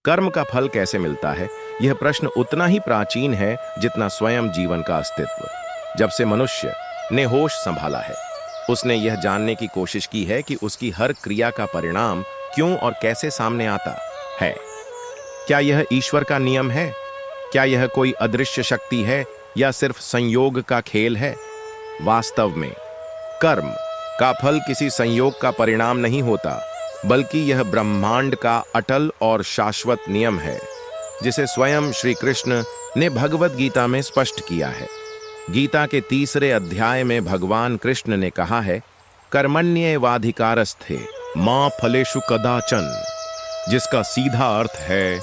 कर्म का फल कैसे मिलता है, यह प्रश्न उतना ही प्राचीन है जितना स्वयं जीवन का अस्तित्व। जब से मनुष्य ने होश संभाला है, उसने यह जानने की कोशिश की है कि उसकी हर क्रिया का परिणाम क्यों और कैसे सामने आता है। क्या यह ईश्वर का नियम है? क्या यह कोई अदृश्य शक्ति है या सिर्फ संयोग का खेल है? वास्तव में कर्म का फल किसी संयोग का परिणाम नहीं होता, बल्कि यह ब्रह्मांड का अटल और शाश्वत नियम है, जिसे स्वयं श्री कृष्ण ने भगवत गीता में स्पष्ट किया है। गीता के 3 अध्याय में भगवान कृष्ण ने कहा है, कर्मण्येवाधिकारस्थे मा फलेषु कदाचन, जिसका सीधा अर्थ है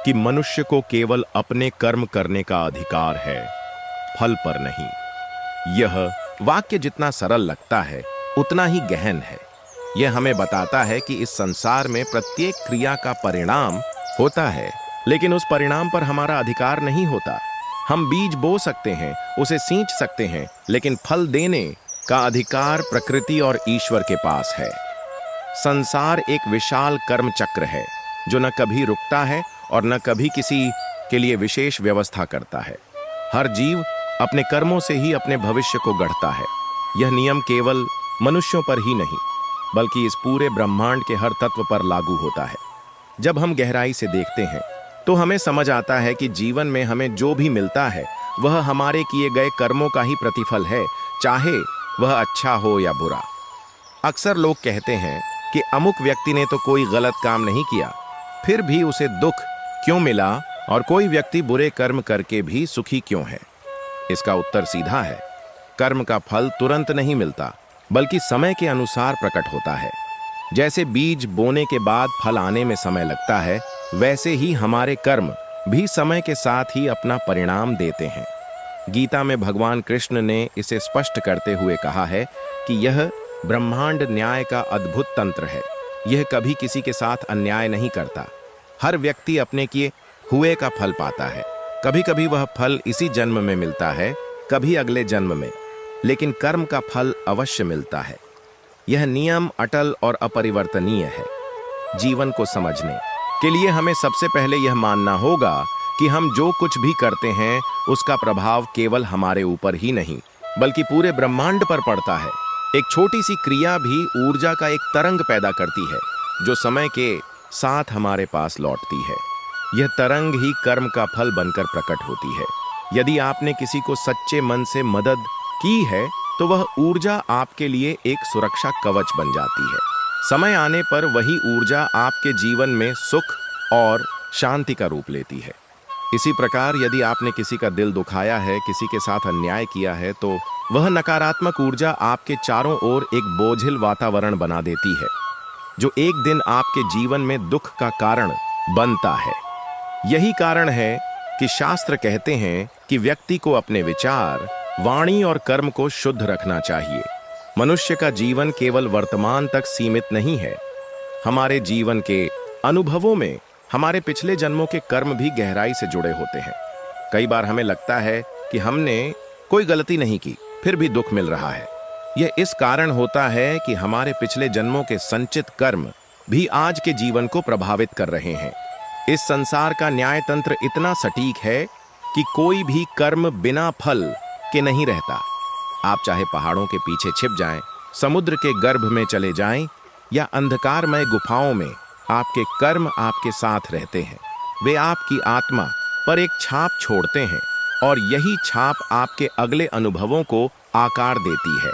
कि मनुष्य को केवल अपने कर्म करने का अधिकार है, फल पर नहीं। यह वाक्य जितना सरल लगता है उतना ही गहन है। यह हमें बताता है कि इस संसार में प्रत्येक क्रिया का परिणाम होता है, लेकिन उस परिणाम पर हमारा अधिकार नहीं होता। हम बीज बो सकते हैं, उसे सींच सकते हैं, लेकिन फल देने का अधिकार प्रकृति और ईश्वर के पास है। संसार एक विशाल कर्म चक्र है जो न कभी रुकता है और न कभी किसी के लिए विशेष व्यवस्था करता है। हर जीव अपने कर्मों से ही अपने भविष्य को गढ़ता है। यह नियम केवल मनुष्यों पर ही नहीं, बल्कि इस पूरे ब्रह्मांड के हर तत्व पर लागू होता है। जब हम गहराई से देखते हैं तो हमें समझ आता है कि जीवन में हमें जो भी मिलता है वह हमारे किए गए कर्मों का ही प्रतिफल है, चाहे वह अच्छा हो या बुरा। अक्सर लोग कहते हैं कि अमुक व्यक्ति ने तो कोई गलत काम नहीं किया, फिर भी उसे दुख क्यों मिला, और कोई व्यक्ति बुरे कर्म करके भी सुखी क्यों है। इसका उत्तर सीधा है, कर्म का फल तुरंत नहीं मिलता, बल्कि समय के अनुसार प्रकट होता है। जैसे बीज बोने के बाद फल आने में समय लगता है, वैसे ही हमारे कर्म भी समय के साथ ही अपना परिणाम देते हैं। गीता में भगवान कृष्ण ने इसे स्पष्ट करते हुए कहा है कि यह ब्रह्मांड न्याय का अद्भुत तंत्र है। यह कभी किसी के साथ अन्याय नहीं करता। हर व्यक्ति अपने किए हुए का फल पाता है। कभी कभी वह फल इसी जन्म में मिलता है, कभी अगले जन्म में, लेकिन कर्म का फल अवश्य मिलता है। यह नियम अटल और अपरिवर्तनीय है। जीवन को समझने के लिए हमें सबसे पहले यह मानना होगा कि हम जो कुछ भी करते हैं उसका प्रभाव केवल हमारे ऊपर ही नहीं, बल्कि पूरे ब्रह्मांड पर पड़ता है। एक छोटी सी क्रिया भी ऊर्जा का एक तरंग पैदा करती है, जो समय के साथ हमारे पास लौटती है। यह तरंग ही कर्म का फल बनकर प्रकट होती है। यदि आपने किसी को सच्चे मन से मदद की है तो वह ऊर्जा आपके लिए एक सुरक्षा कवच बन जाती है। समय आने पर वही ऊर्जा आपके जीवन में सुख और शांति का रूप लेती है। इसी प्रकार यदि आपने किसी का दिल दुखाया है, किसी के साथ अन्याय किया है, तो वह नकारात्मक ऊर्जा आपके चारों ओर एक बोझिल वातावरण बना देती है, जो एक दिन आपके जीवन में दुख का कारण बनता है। यही कारण है कि शास्त्र कहते हैं कि व्यक्ति को अपने विचार, वाणी और कर्म को शुद्ध रखना चाहिए। मनुष्य का जीवन केवल वर्तमान तक सीमित नहीं है। हमारे जीवन के अनुभवों में हमारे पिछले जन्मों के कर्म भी गहराई से जुड़े होते हैं। कई बार हमें लगता है कि हमने कोई गलती नहीं की, फिर भी दुख मिल रहा है। यह इस कारण होता है कि हमारे पिछले जन्मों के संचित कर्म भी आज के जीवन को प्रभावित कर रहे हैं। इस संसार का न्याय तंत्र इतना सटीक है कि कोई भी कर्म बिना फल के नहीं रहता। आप चाहे पहाड़ों के पीछे छिप जाएं, समुद्र के गर्भ में चले जाएं या अंधकारमय गुफाओं में, आपके कर्म आपके साथ रहते हैं। वे आपकी आत्मा पर एक छाप छोड़ते हैं और यही छाप आपके अगले अनुभवों को आकार देती है।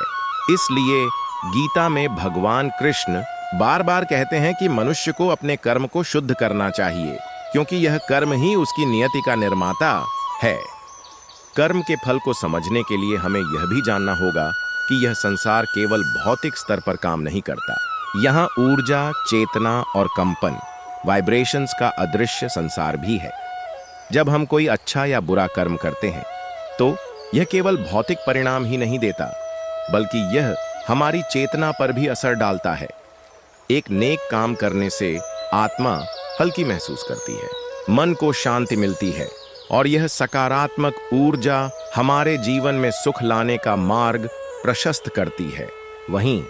इसलिए गीता में भगवान कृष्ण बार बार कहते हैं कि मनुष्य को अपने कर्म को शुद्ध करना चाहिए, क्योंकि यह कर्म ही उसकी नियति का निर्माता है। कर्म के फल को समझने के लिए हमें यह भी जानना होगा कि यह संसार केवल भौतिक स्तर पर काम नहीं करता। यहाँ ऊर्जा, चेतना और कंपन, वाइब्रेशंस का अदृश्य संसार भी है। जब हम कोई अच्छा या बुरा कर्म करते हैं तो यह केवल भौतिक परिणाम ही नहीं देता, बल्कि यह हमारी चेतना पर भी असर डालता है। एक नेक काम करने से आत्मा हल्की महसूस करती है, मन को शांति मिलती है और यह सकारात्मक ऊर्जा हमारे जीवन में सुख लाने का मार्ग प्रशस्त करती है। वहीं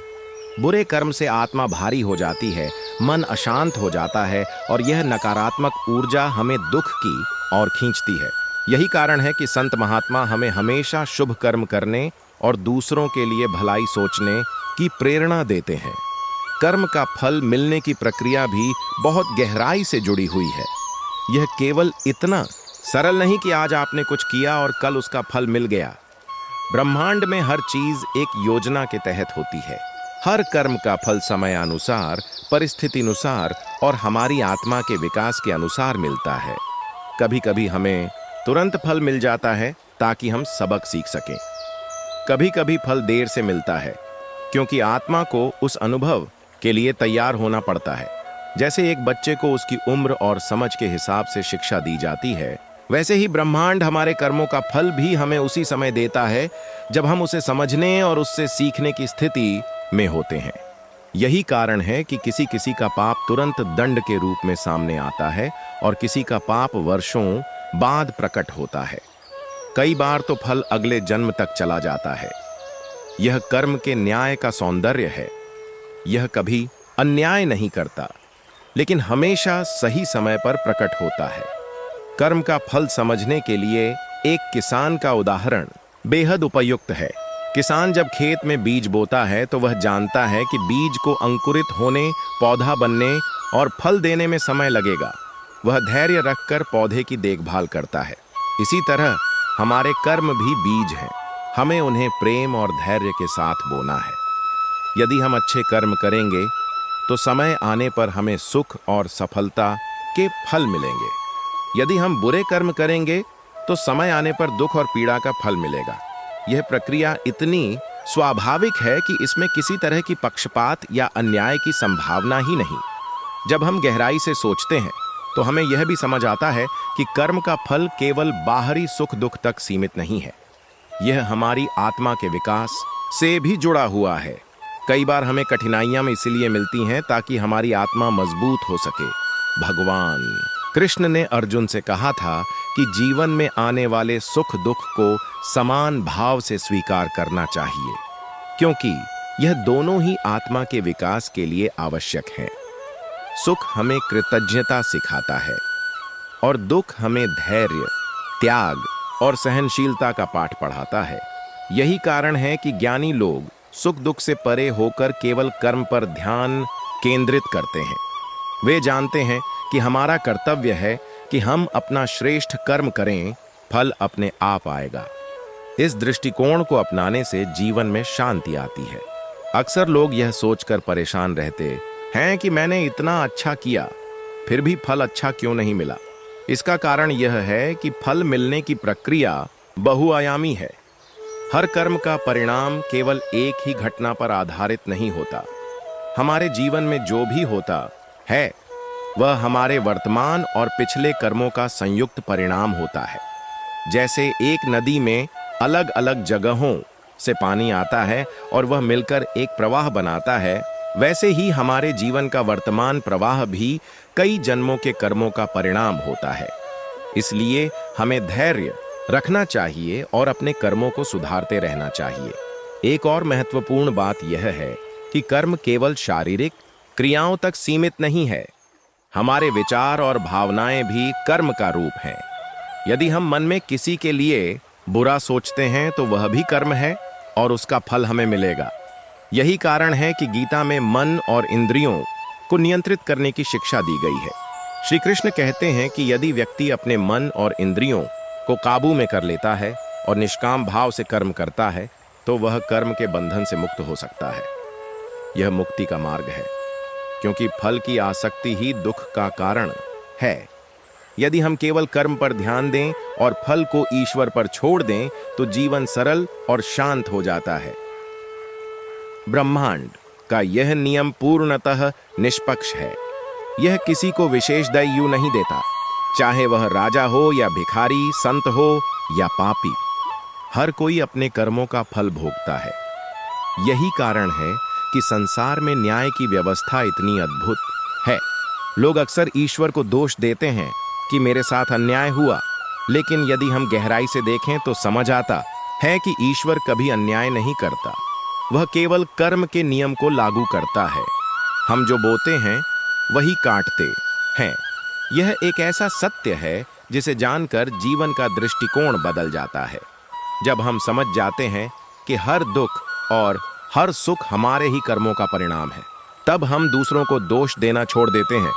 बुरे कर्म से आत्मा भारी हो जाती है, मन अशांत हो जाता है और यह नकारात्मक ऊर्जा हमें दुख की ओर खींचती है। यही कारण है कि संत महात्मा हमें हमेशा शुभ कर्म करने और दूसरों के लिए भलाई सोचने की प्रेरणा देते हैं। कर्म का फल मिलने की प्रक्रिया भी बहुत गहराई से जुड़ी हुई है। यह केवल इतना सरल नहीं कि आज आपने कुछ किया और कल उसका फल मिल गया। ब्रह्मांड में हर चीज एक योजना के तहत होती है। हर कर्म का फल समयानुसार, परिस्थिति अनुसार और हमारी आत्मा के विकास के अनुसार मिलता है। कभी कभी हमें तुरंत फल मिल जाता है ताकि हम सबक सीख सकें। कभी कभी फल देर से मिलता है क्योंकि आत्मा को उस अनुभव के लिए तैयार होना पड़ता है। जैसे एक बच्चे को उसकी उम्र और समझ के हिसाब से शिक्षा दी जाती है, वैसे ही ब्रह्मांड हमारे कर्मों का फल भी हमें उसी समय देता है जब हम उसे समझने और उससे सीखने की स्थिति में होते हैं। यही कारण है कि किसी किसी का पाप तुरंत दंड के रूप में सामने आता है और किसी का पाप वर्षों बाद प्रकट होता है। कई बार तो फल अगले जन्म तक चला जाता है। यह कर्म के न्याय का सौंदर्य है। यह कभी अन्याय नहीं करता, लेकिन हमेशा सही समय पर प्रकट होता है। कर्म का फल समझने के लिए एक किसान का उदाहरण बेहद उपयुक्त है। किसान जब खेत में बीज बोता है तो वह जानता है कि बीज को अंकुरित होने, पौधा बनने और फल देने में समय लगेगा। वह धैर्य रखकर पौधे की देखभाल करता है। इसी तरह हमारे कर्म भी बीज हैं। हमें उन्हें प्रेम और धैर्य के साथ बोना है। यदि हम अच्छे कर्म करेंगे तो समय आने पर हमें सुख और सफलता के फल मिलेंगे। यदि हम बुरे कर्म करेंगे तो समय आने पर दुख और पीड़ा का फल मिलेगा। यह प्रक्रिया इतनी स्वाभाविक है कि इसमें किसी तरह की पक्षपात या अन्याय की संभावना ही नहीं। जब हम गहराई से सोचते हैं तो हमें यह भी समझ आता है कि कर्म का फल केवल बाहरी सुख दुख तक सीमित नहीं है। यह हमारी आत्मा के विकास से भी जुड़ा हुआ है। कई बार हमें कठिनाइयां में इसीलिए मिलती हैं ताकि हमारी आत्मा मजबूत हो सके। भगवान कृष्ण ने अर्जुन से कहा था कि जीवन में आने वाले सुख दुख को समान भाव से स्वीकार करना चाहिए, क्योंकि यह दोनों ही आत्मा के विकास के लिए आवश्यक हैं। सुख हमें कृतज्ञता सिखाता है और दुख हमें धैर्य, त्याग और सहनशीलता का पाठ पढ़ाता है। यही कारण है कि ज्ञानी लोग सुख दुख से परे होकर केवल कर्म पर ध्यान केंद्रित करते हैं। वे जानते हैं कि हमारा कर्तव्य है कि हम अपना श्रेष्ठ कर्म करें, फल अपने आप आएगा। इस दृष्टिकोण को अपनाने से जीवन में शांति आती है। अक्सर लोग यह सोचकर परेशान रहते हैं कि मैंने इतना अच्छा किया, फिर भी फल अच्छा क्यों नहीं मिला। इसका कारण यह है कि फल मिलने की प्रक्रिया बहुआयामी है। हर कर्म का परिणाम केवल एक ही घटना पर आधारित नहीं होता। हमारे जीवन में जो भी होता है वह हमारे वर्तमान और पिछले कर्मों का संयुक्त परिणाम होता है। जैसे एक नदी में अलग अलग जगहों से पानी आता है और वह मिलकर एक प्रवाह बनाता है, वैसे ही हमारे जीवन का वर्तमान प्रवाह भी कई जन्मों के कर्मों का परिणाम होता है। इसलिए हमें धैर्य रखना चाहिए और अपने कर्मों को सुधारते रहना चाहिए। एक और महत्वपूर्ण बात यह है कि कर्म केवल शारीरिक क्रियाओं तक सीमित नहीं है। हमारे विचार और भावनाएं भी कर्म का रूप हैं। यदि हम मन में किसी के लिए बुरा सोचते हैं तो वह भी कर्म है और उसका फल हमें मिलेगा। यही कारण है कि गीता में मन और इंद्रियों को नियंत्रित करने की शिक्षा दी गई है। श्री कृष्ण कहते हैं कि यदि व्यक्ति अपने मन और इंद्रियों को काबू में कर लेता है और निष्काम भाव से कर्म करता है तो वह कर्म के बंधन से मुक्त हो सकता है। यह मुक्ति का मार्ग है, क्योंकि फल की आसक्ति ही दुख का कारण है। यदि हम केवल कर्म पर ध्यान दें और फल को ईश्वर पर छोड़ दें तो जीवन सरल और शांत हो जाता है। ब्रह्मांड का यह नियम पूर्णतः निष्पक्ष है। यह किसी को विशेष दया नहीं देता, चाहे वह राजा हो या भिखारी, संत हो या पापी। हर कोई अपने कर्मों का फल भोगता है। यही कारण है कि संसार में न्याय की व्यवस्था इतनी अद्भुत है। लोग अक्सर ईश्वर को दोष देते हैं कि मेरे साथ अन्याय हुआ, लेकिन यदि हम गहराई से देखें तो समझ आता है कि ईश्वर कभी अन्याय नहीं करता। वह केवल कर्म के नियम को लागू करता है। हम जो बोते हैं वही काटते हैं। यह एक ऐसा सत्य है जिसे जानकर जीवन का दृष्टिकोण बदल जाता है। जब हम समझ जाते हैं कि हर दुख और हर सुख हमारे ही कर्मों का परिणाम है, तब हम दूसरों को दोष देना छोड़ देते हैं।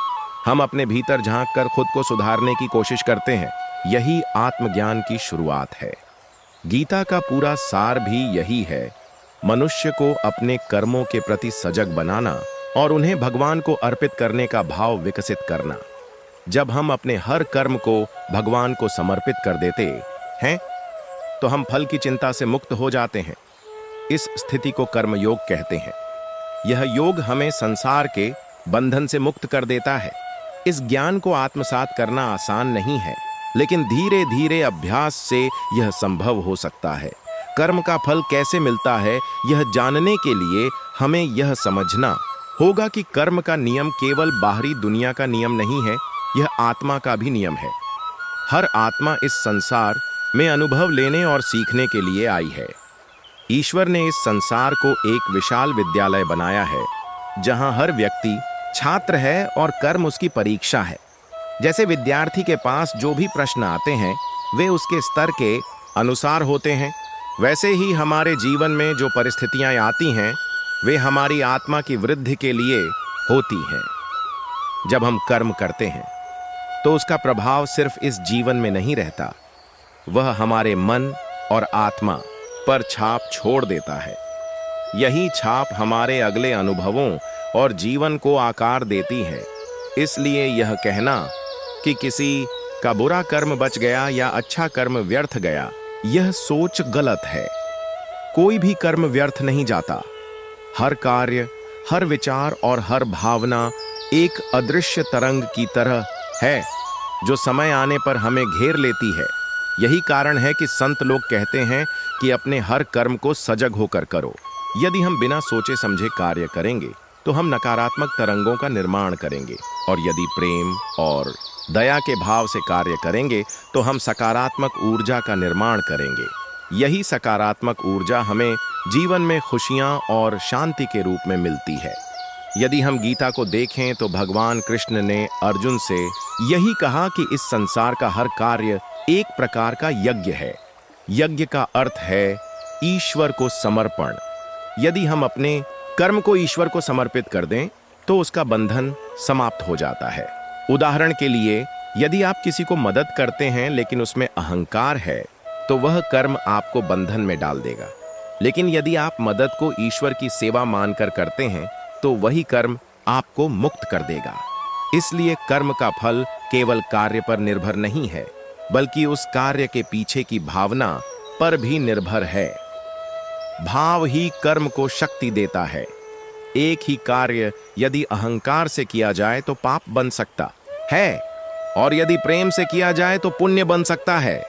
हम अपने भीतर झांक कर खुद को सुधारने की कोशिश करते हैं। यही आत्मज्ञान की शुरुआत है। गीता का पूरा सार भी यही है, मनुष्य को अपने कर्मों के प्रति सजग बनाना और उन्हें भगवान को अर्पित करने का भाव विकसित करना। जब हम अपने हर कर्म को भगवान को समर्पित कर देते हैं तो हम फल की चिंता से मुक्त हो जाते हैं। इस स्थिति को कर्म योग कहते हैं। यह योग हमें संसार के बंधन से मुक्त कर देता है। इस ज्ञान को आत्मसात करना आसान नहीं है, लेकिन धीरे धीरे अभ्यास से यह संभव हो सकता है। कर्म का फल कैसे मिलता है, यह जानने के लिए हमें यह समझना होगा कि कर्म का नियम केवल बाहरी दुनिया का नियम नहीं है, यह आत्मा का भी नियम है। हर आत्मा इस संसार में अनुभव लेने और सीखने के लिए आई है। ईश्वर ने इस संसार को एक विशाल विद्यालय बनाया है, जहां हर व्यक्ति छात्र है और कर्म उसकी परीक्षा है। जैसे विद्यार्थी के पास जो भी प्रश्न आते हैं वे उसके स्तर के अनुसार होते हैं, वैसे ही हमारे जीवन में जो परिस्थितियां आती हैं वे हमारी आत्मा की वृद्धि के लिए होती हैं। जब हम कर्म करते हैं तो उसका प्रभाव सिर्फ इस जीवन में नहीं रहता, वह हमारे मन और आत्मा पर छाप छोड़ देता है। यही छाप हमारे अगले अनुभवों और जीवन को आकार देती है। इसलिए यह कहना कि किसी का बुरा कर्म बच गया या अच्छा कर्म व्यर्थ गया, यह सोच गलत है। कोई भी कर्म व्यर्थ नहीं जाता। हर कार्य, हर विचार और हर भावना एक अदृश्य तरंग की तरह है जो समय आने पर हमें घेर लेती है। यही कारण है कि संत लोग कहते हैं कि अपने हर कर्म को सजग होकर करो। यदि हम बिना सोचे समझे कार्य करेंगे तो हम नकारात्मक तरंगों का निर्माण करेंगे, और यदि प्रेम और दया के भाव से कार्य करेंगे तो हम सकारात्मक ऊर्जा का निर्माण करेंगे। यही सकारात्मक ऊर्जा हमें जीवन में खुशियां और शांति के रूप में मिलती है। यदि हम गीता को देखें तो भगवान कृष्ण ने अर्जुन से यही कहा कि इस संसार का हर कार्य एक प्रकार का यज्ञ है। यज्ञ का अर्थ है ईश्वर को समर्पण। यदि हम अपने कर्म को ईश्वर को समर्पित कर दें तो उसका बंधन समाप्त हो जाता है। उदाहरण के लिए, यदि आप किसी को मदद करते हैं लेकिन उसमें अहंकार है तो वह कर्म आपको बंधन में डाल देगा। लेकिन यदि आप मदद को ईश्वर की सेवा मानकर करते हैं तो वही कर्म आपको मुक्त कर देगा। इसलिए कर्म का फल केवल कार्य पर निर्भर नहीं है, बल्कि उस कार्य के पीछे की भावना पर भी निर्भर है। भाव ही कर्म को शक्ति देता है। एक ही कार्य यदि अहंकार से किया जाए तो पाप बन सकता है, और यदि प्रेम से किया जाए तो पुण्य बन सकता है।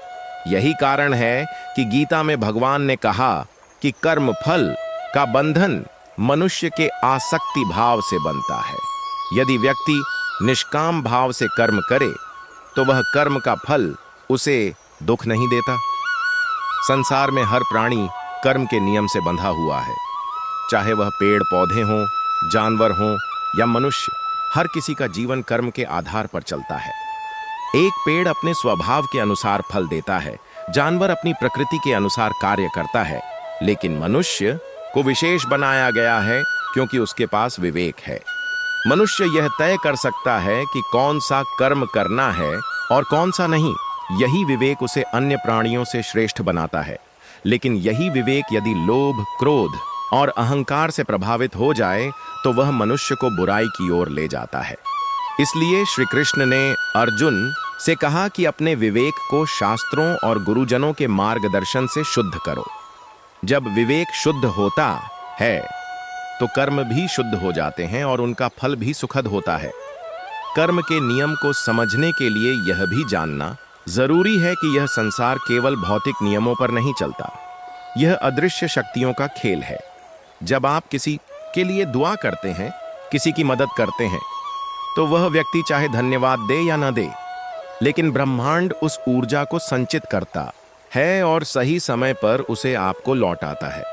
यही कारण है कि गीता में भगवान ने कहा कि कर्म फल का बंधन मनुष्य के आसक्ति भाव से बनता है। यदि व्यक्ति निष्काम भाव से कर्म करे तो वह कर्म का फल उसे दुख नहीं देता। संसार में हर प्राणी कर्म के नियम से बंधा हुआ है, चाहे वह पेड़ पौधे हों, जानवर हों या मनुष्य। हर किसी का जीवन कर्म के आधार पर चलता है। एक पेड़ अपने स्वभाव के अनुसार फल देता है, जानवर अपनी प्रकृति के अनुसार कार्य करता है, लेकिन मनुष्य को विशेष बनाया गया है क्योंकि उसके पास विवेक है। मनुष्य यह तय कर सकता है कि कौन सा कर्म करना है और कौन सा नहीं। यही विवेक उसे अन्य प्राणियों से श्रेष्ठ बनाता है। लेकिन यही विवेक यदि लोभ, क्रोध और अहंकार से प्रभावित हो जाए तो वह मनुष्य को बुराई की ओर ले जाता है। इसलिए श्री कृष्ण ने अर्जुन से कहा कि अपने विवेक को शास्त्रों और गुरुजनों के मार्गदर्शन से शुद्ध करो। जब विवेक शुद्ध होता है तो कर्म भी शुद्ध हो जाते हैं और उनका फल भी सुखद होता है। कर्म के नियम को समझने के लिए यह भी जानना जरूरी है कि यह संसार केवल भौतिक नियमों पर नहीं चलता, यह अदृश्य शक्तियों का खेल है। जब आप किसी के लिए दुआ करते हैं, किसी की मदद करते हैं, तो वह व्यक्ति चाहे धन्यवाद दे या न दे, लेकिन ब्रह्मांड उस ऊर्जा को संचित करता है और सही समय पर उसे आपको लौटाता है।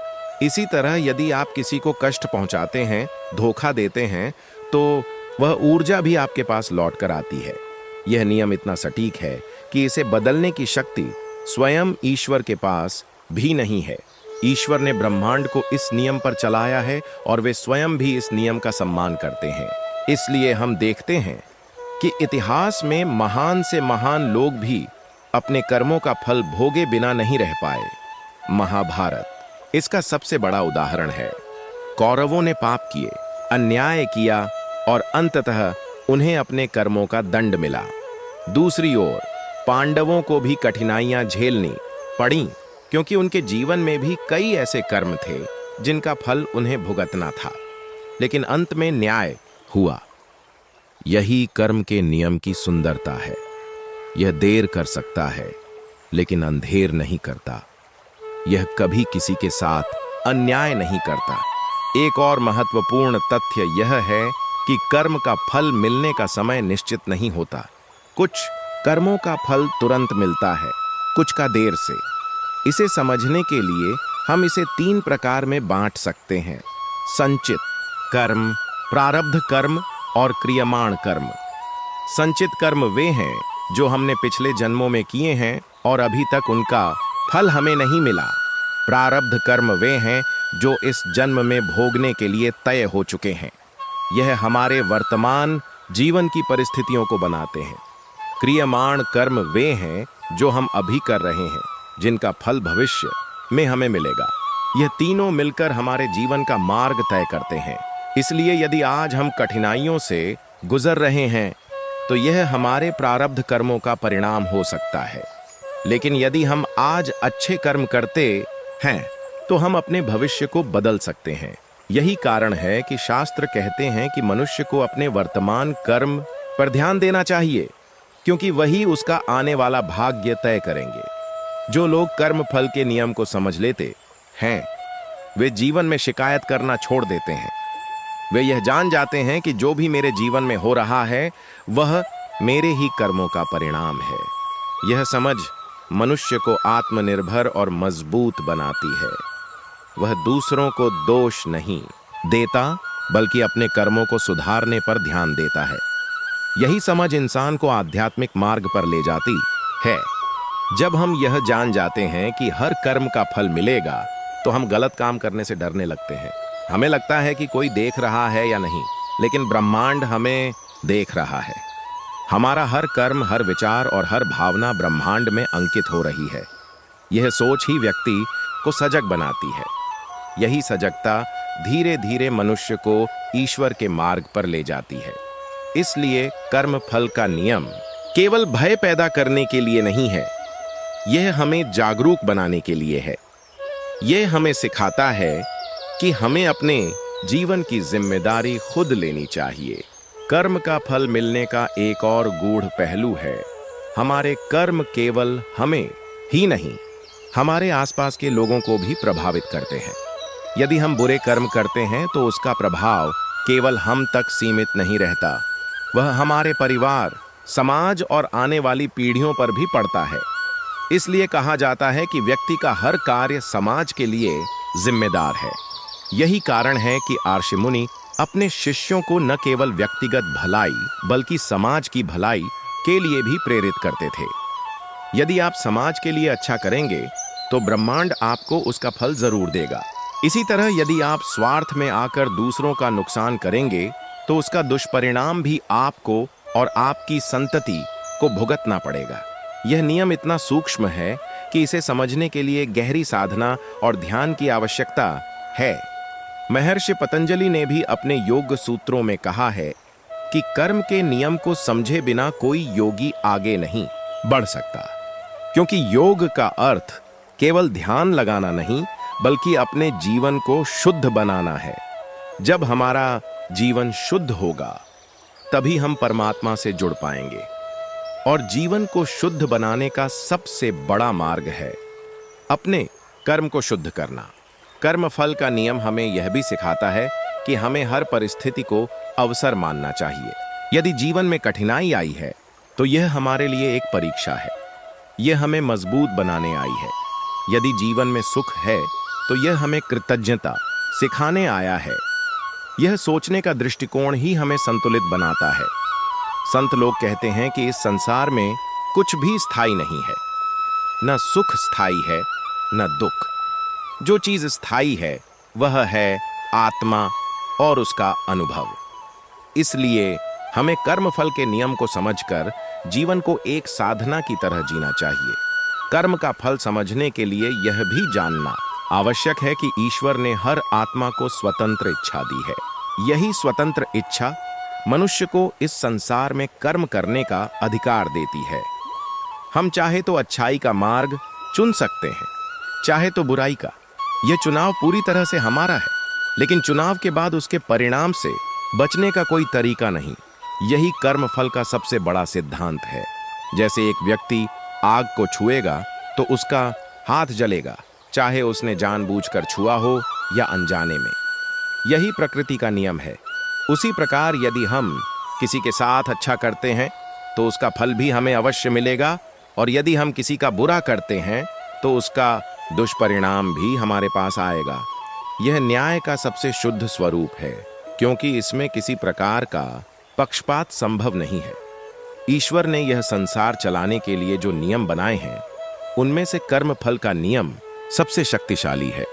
इसी तरह यदि आप किसी को कष्ट पहुंचाते हैं, धोखा देते हैं, तो वह ऊर्जा भी आपके पास लौट कर आती है। यह नियम इतना सटीक है कि इसे बदलने की शक्ति स्वयं ईश्वर के पास भी नहीं है। ईश्वर ने ब्रह्मांड को इस नियम पर चलाया है और वे स्वयं भी इस नियम का सम्मान करते हैं। इसलिए हम देखते हैं कि इतिहास में महान से महान लोग भी अपने कर्मों का फल भोगे बिना नहीं रह पाए। महाभारत इसका सबसे बड़ा उदाहरण है। कौरवों ने पाप किए, अन्याय किया और अंततः उन्हें अपने कर्मों का दंड मिला। दूसरी ओर पांडवों को भी कठिनाइयां झेलनी पड़ी, क्योंकि उनके जीवन में भी कई ऐसे कर्म थे जिनका फल उन्हें भुगतना था, लेकिन अंत में न्याय हुआ। यही कर्म के नियम की सुंदरता है। यह देर कर सकता है, लेकिन अंधेर नहीं करता। यह कभी किसी के साथ अन्याय नहीं करता। एक और महत्वपूर्ण तथ्य यह है कि कर्म का फल मिलने का समय निश्चित नहीं होता। कुछ कर्मों का फल तुरंत मिलता है, कुछ का देर से। इसे समझने के लिए हम इसे 3 प्रकार में बांट सकते हैं: संचित कर्म, प्रारब्ध कर्म और क्रियमाण कर्म। संचित कर्म वे हैं जो हमने पिछले जन्मों में किए हैं और अभी तक उनका फल हमें नहीं मिला। प्रारब्ध कर्म वे हैं जो इस जन्म में भोगने के लिए तय हो चुके हैं। यह हमारे वर्तमान जीवन की परिस्थितियों को बनाते हैं। क्रियमाण कर्म वे हैं जो हम अभी कर रहे हैं, जिनका फल भविष्य में हमें मिलेगा। यह तीनों मिलकर हमारे जीवन का मार्ग तय करते हैं। इसलिए यदि आज हम कठिनाइयों से गुजर रहे हैं तो यह हमारे प्रारब्ध कर्मों का परिणाम हो सकता है। लेकिन यदि हम आज अच्छे कर्म करते हैं तो हम अपने भविष्य को बदल सकते हैं। यही कारण है कि शास्त्र कहते हैं कि मनुष्य को अपने वर्तमान कर्म पर ध्यान देना चाहिए, क्योंकि वही उसका आने वाला भाग्य तय करेंगे। जो लोग कर्म फल के नियम को समझ लेते हैं, वे जीवन में शिकायत करना छोड़ देते हैं। वे यह जान जाते हैं कि जो भी मेरे जीवन में हो रहा है वह मेरे ही कर्मों का परिणाम है। यह समझ मनुष्य को आत्मनिर्भर और मजबूत बनाती है। वह दूसरों को दोष नहीं देता, बल्कि अपने कर्मों को सुधारने पर ध्यान देता है। यही समझ इंसान को आध्यात्मिक मार्ग पर ले जाती है। जब हम यह जान जाते हैं कि हर कर्म का फल मिलेगा, तो हम गलत काम करने से डरने लगते हैं। हमें लगता है कि कोई देख रहा है या नहीं, लेकिन ब्रह्मांड हमें देख रहा है। हमारा हर कर्म, हर विचार और हर भावना ब्रह्मांड में अंकित हो रही है। यह सोच ही व्यक्ति को सजग बनाती है। यही सजगता धीरे धीरे मनुष्य को ईश्वर के मार्ग पर ले जाती है। इसलिए कर्म फल का नियम केवल भय पैदा करने के लिए नहीं है, यह हमें जागरूक बनाने के लिए है। यह हमें सिखाता है कि हमें अपने जीवन की जिम्मेदारी खुद लेनी चाहिए। कर्म का फल मिलने का एक और गूढ़ पहलू है। हमारे कर्म केवल हमें ही नहीं, हमारे आसपास के लोगों को भी प्रभावित करते हैं। यदि हम बुरे कर्म करते हैं तो उसका प्रभाव केवल हम तक सीमित नहीं रहता, वह हमारे परिवार, समाज और आने वाली पीढ़ियों पर भी पड़ता है। इसलिए कहा जाता है कि व्यक्ति का हर कार्य समाज के लिए जिम्मेदार है। यही कारण है कि आर्षि मुनि अपने शिष्यों को न केवल व्यक्तिगत भलाई बल्कि समाज की भलाई के लिए भी प्रेरित करते थे। यदि आप समाज के लिए अच्छा करेंगे तो ब्रह्मांड आपको उसका फल जरूर देगा। इसी तरह यदि आप स्वार्थ में आकर दूसरों का नुकसान करेंगे तो उसका दुष्परिणाम भी आपको और आपकी संतति को भुगतना पड़ेगा। यह नियम इतना सूक्ष्म है कि इसे समझने के लिए गहरी साधना और ध्यान की आवश्यकता है। महर्षि पतंजलि ने भी अपने योग सूत्रों में कहा है कि कर्म के नियम को समझे बिना कोई योगी आगे नहीं बढ़ सकता, क्योंकि योग का अर्थ केवल ध्यान लगाना नहीं बल्कि अपने जीवन को शुद्ध बनाना है। जब हमारा जीवन शुद्ध होगा तभी हम परमात्मा से जुड़ पाएंगे। और जीवन को शुद्ध बनाने का सबसे बड़ा मार्ग है अपने कर्म को शुद्ध करना। कर्म फल का नियम हमें यह भी सिखाता है कि हमें हर परिस्थिति को अवसर मानना चाहिए। यदि जीवन में कठिनाई आई है तो यह हमारे लिए एक परीक्षा है। यह हमें मजबूत बनाने आई है। यदि जीवन में सुख है तो यह हमें कृतज्ञता सिखाने आया है। यह सोचने का दृष्टिकोण ही हमें संतुलित बनाता है। संत लोग कहते हैं कि इस संसार में कुछ भी स्थायी नहीं है, न सुख स्थायी है न दुख। जो चीज स्थायी है वह है आत्मा और उसका अनुभव। इसलिए हमें कर्मफल के नियम को समझकर जीवन को एक साधना की तरह जीना चाहिए। कर्म का फल समझने के लिए यह भी जानना आवश्यक है कि ईश्वर ने हर आत्मा को स्वतंत्र इच्छा दी है। यही स्वतंत्र इच्छा मनुष्य को इस संसार में कर्म करने का अधिकार देती है। हम चाहे तो अच्छाई का मार्ग चुन सकते हैं, चाहे तो बुराई का। यह चुनाव पूरी तरह से हमारा है, लेकिन चुनाव के बाद उसके परिणाम से बचने का कोई तरीका नहीं। यही कर्म फल का सबसे बड़ा सिद्धांत है। जैसे एक व्यक्ति आग को छुएगा तो उसका हाथ जलेगा, चाहे उसने जानबूझकर छुआ हो या अनजाने में। यही प्रकृति का नियम है। उसी प्रकार यदि हम किसी के साथ अच्छा करते हैं तो उसका फल भी हमें अवश्य मिलेगा, और यदि हम किसी का बुरा करते हैं तो उसका दुष्परिणाम भी हमारे पास आएगा। यह न्याय का सबसे शुद्ध स्वरूप है, क्योंकि इसमें किसी प्रकार का पक्षपात संभव नहीं है। ईश्वर ने यह संसार चलाने के लिए जो नियम बनाए हैं, उनमें से कर्म फल का नियम सबसे शक्तिशाली है।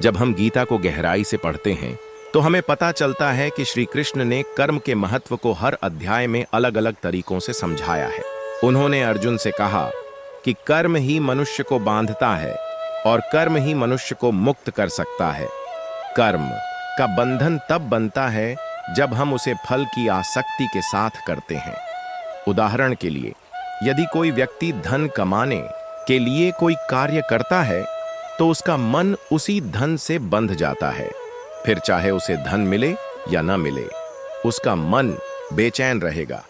जब हम गीता को गहराई से पढ़ते हैं तो हमें पता चलता है कि श्री कृष्ण ने कर्म के महत्व को हर अध्याय में अलग अलग तरीकों से समझाया है। उन्होंने अर्जुन से कहा कि कर्म ही मनुष्य को बांधता है और कर्म ही मनुष्य को मुक्त कर सकता है। कर्म का बंधन तब बनता है जब हम उसे फल की आसक्ति के साथ करते हैं। उदाहरण के लिए, यदि कोई व्यक्ति धन कमाने के लिए कोई कार्य करता है तो उसका मन उसी धन से बंध जाता है। फिर चाहे उसे धन मिले या न मिले, उसका मन बेचैन रहेगा।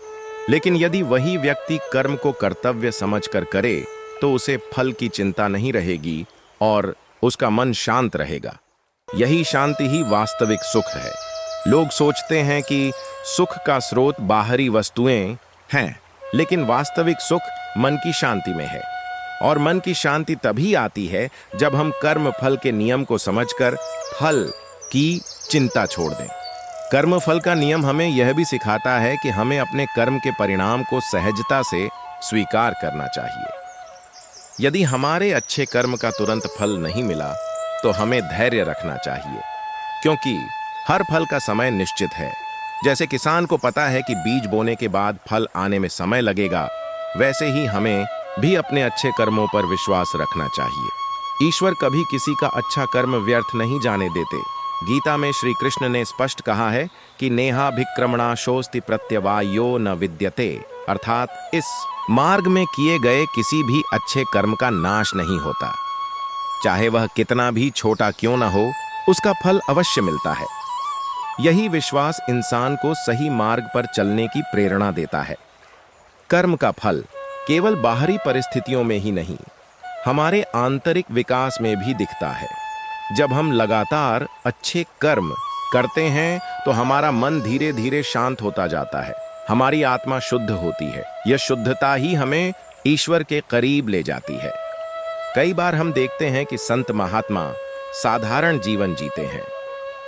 लेकिन यदि वही व्यक्ति कर्म को कर्तव्य समझकर करे तो उसे फल की चिंता नहीं रहेगी और उसका मन शांत रहेगा। यही शांति ही वास्तविक सुख है। लोग सोचते हैं कि सुख का स्रोत बाहरी वस्तुएं हैं, लेकिन वास्तविक सुख मन की शांति में है। और मन की शांति तभी आती है जब हम कर्म फल के नियम को समझकर फल की चिंता छोड़ दें। कर्म फल का नियम हमें यह भी सिखाता है कि हमें अपने कर्म के परिणाम को सहजता से स्वीकार करना चाहिए। यदि हमारे अच्छे कर्म का तुरंत फल नहीं मिला तो हमें धैर्य रखना चाहिए, क्योंकि हर फल का समय निश्चित है। जैसे किसान को पता है कि बीज बोने के बाद फल आने में समय लगेगा, वैसे ही हमें भी अपने अच्छे कर्मों पर विश्वास रखना चाहिए। ईश्वर कभी किसी का अच्छा कर्म व्यर्थ नहीं जाने देते। गीता में श्री कृष्ण ने स्पष्ट कहा है कि नेहाभिक्रमणाशोस्ति प्रत्यवायो न विद्यते, अर्थात इस मार्ग में किए गए किसी भी अच्छे कर्म का नाश नहीं होता। चाहे वह कितना भी छोटा क्यों न हो, उसका फल अवश्य मिलता है। यही विश्वास इंसान को सही मार्ग पर चलने की प्रेरणा देता है। कर्म का फल केवल बाहरी परिस्थितियों में ही नहीं, हमारे आंतरिक विकास में भी दिखता है। जब हम लगातार अच्छे कर्म करते हैं तो हमारा मन धीरे धीरे शांत होता जाता है, हमारी आत्मा शुद्ध होती है। यह शुद्धता ही हमें ईश्वर के करीब ले जाती है। कई बार हम देखते हैं कि संत महात्मा साधारण जीवन जीते हैं।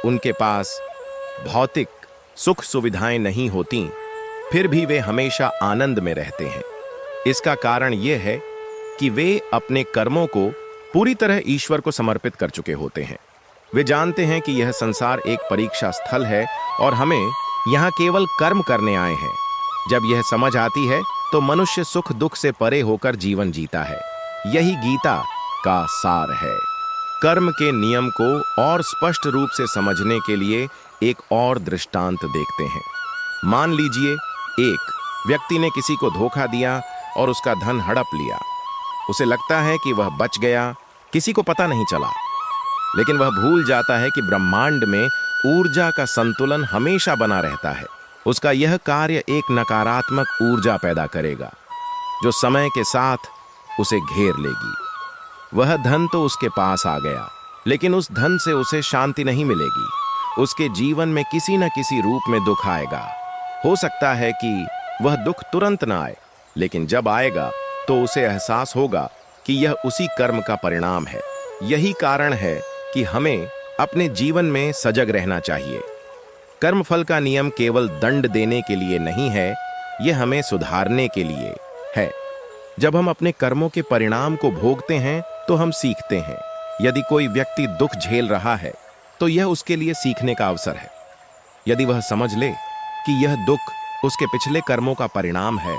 उनके पास भौतिक सुख सुविधाएं नहीं होती, फिर भी वे हमेशा आनंद में रहते हैं। इसका कारण यह है कि वे अपने कर्मों को पूरी तरह ईश्वर को समर्पित कर चुके होते हैं। वे जानते हैं कि यह संसार एक परीक्षा स्थल है और हमें यहाँ केवल कर्म करने आए हैं। जब यह समझ आती है तो मनुष्य सुख दुख से परे होकर जीवन जीता है। यही गीता का सार है। कर्म के नियम को और स्पष्ट रूप से समझने के लिए एक और दृष्टांत देखते हैं। मान लीजिए एक व्यक्ति ने किसी को धोखा दिया और उसका धन हड़प लिया। उसे लगता है कि वह बच गया, किसी को पता नहीं चला। लेकिन वह भूल जाता है कि ब्रह्मांड में ऊर्जा का संतुलन हमेशा बना रहता है। उसका यह कार्य एक नकारात्मक ऊर्जा पैदा करेगा जो समय के साथ उसे घेर लेगी। वह धन तो उसके पास आ गया, लेकिन उस धन से उसे शांति नहीं मिलेगी। उसके जीवन में किसी न किसी रूप में दुख आएगा। हो सकता है कि वह दुख तुरंत न आए, लेकिन जब आएगा तो उसे एहसास होगा कि यह उसी कर्म का परिणाम है। यही कारण है कि हमें अपने जीवन में सजग रहना चाहिए। कर्मफल का नियम केवल दंड देने के लिए नहीं है, यह हमें सुधारने के लिए है। जब हम अपने कर्मों के परिणाम को भोगते हैं तो हम सीखते हैं। यदि कोई व्यक्ति दुख झेल रहा है तो यह उसके लिए सीखने का अवसर है। यदि वह समझ ले कि यह दुख उसके पिछले कर्मों का परिणाम है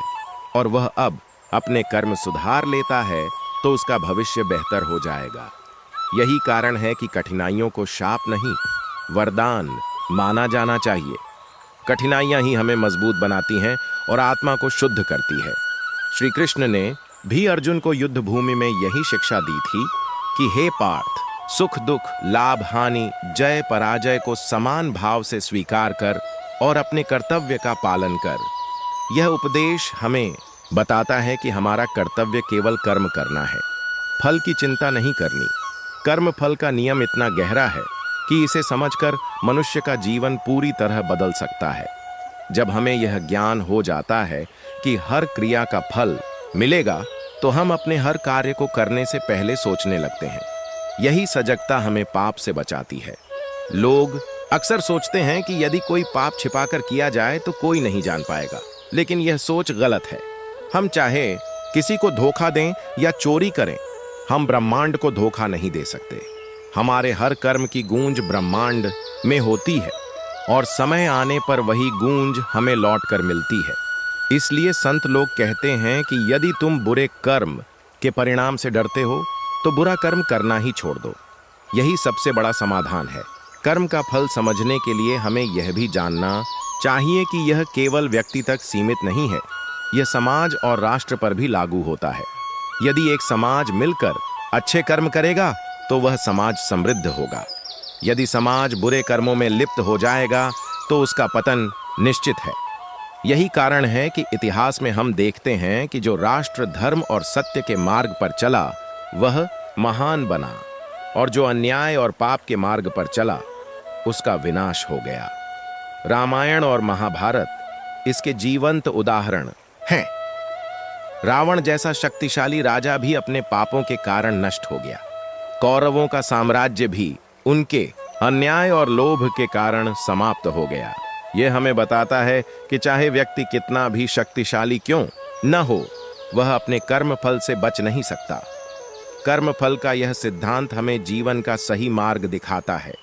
और वह अब अपने कर्म सुधार लेता है तो उसका भविष्य बेहतर हो जाएगा। यही कारण है कि कठिनाइयों को शाप नहीं, वरदान माना जाना चाहिए। कठिनाइयां ही हमें मजबूत बनाती हैं और आत्मा को शुद्ध करती है। श्री कृष्ण ने भी अर्जुन को युद्ध भूमि में यही शिक्षा दी थी कि हे पार्थ, सुख दुख, लाभ हानि, जय पराजय को समान भाव से स्वीकार कर और अपने कर्तव्य का पालन कर। यह उपदेश हमें बताता है कि हमारा कर्तव्य केवल कर्म करना है, फल की चिंता नहीं करनी। कर्म फल का नियम इतना गहरा है कि इसे समझकर मनुष्य का जीवन पूरी तरह बदल सकता है। जब हमें यह ज्ञान हो जाता है कि हर क्रिया का फल मिलेगा तो हम अपने हर कार्य को करने से पहले सोचने लगते हैं। यही सजगता हमें पाप से बचाती है। लोग अक्सर सोचते हैं कि यदि कोई पाप छिपाकर किया जाए तो कोई नहीं जान पाएगा, लेकिन यह सोच गलत है। हम चाहे किसी को धोखा दें या चोरी करें, हम ब्रह्मांड को धोखा नहीं दे सकते। हमारे हर कर्म की गूंज ब्रह्मांड में होती है और समय आने पर वही गूंज हमें लौट कर मिलती है। इसलिए संत लोग कहते हैं कि यदि तुम बुरे कर्म के परिणाम से डरते हो तो बुरा कर्म करना ही छोड़ दो। यही सबसे बड़ा समाधान है। कर्म का फल समझने के लिए हमें यह भी जानना चाहिए कि यह केवल व्यक्ति तक सीमित नहीं है, यह समाज और राष्ट्र पर भी लागू होता है। यदि एक समाज मिलकर अच्छे कर्म करेगा तो वह समाज समृद्ध होगा। यदि समाज बुरे कर्मों में लिप्त हो जाएगा तो उसका पतन निश्चित है। यही कारण है कि इतिहास में हम देखते हैं कि जो राष्ट्र धर्म और सत्य के मार्ग पर चला वह महान बना, और जो अन्याय और पाप के मार्ग पर चला उसका विनाश हो गया। रामायण और महाभारत इसके जीवंत उदाहरण हैं। रावण जैसा शक्तिशाली राजा भी अपने पापों के कारण नष्ट हो गया। कौरवों का साम्राज्य भी उनके अन्याय और लोभ के कारण समाप्त हो गया। यह हमें बताता है कि चाहे व्यक्ति कितना भी शक्तिशाली क्यों न हो, वह अपने कर्म फल से बच नहीं सकता। कर्म फल का यह सिद्धांत हमें जीवन का सही मार्ग दिखाता है।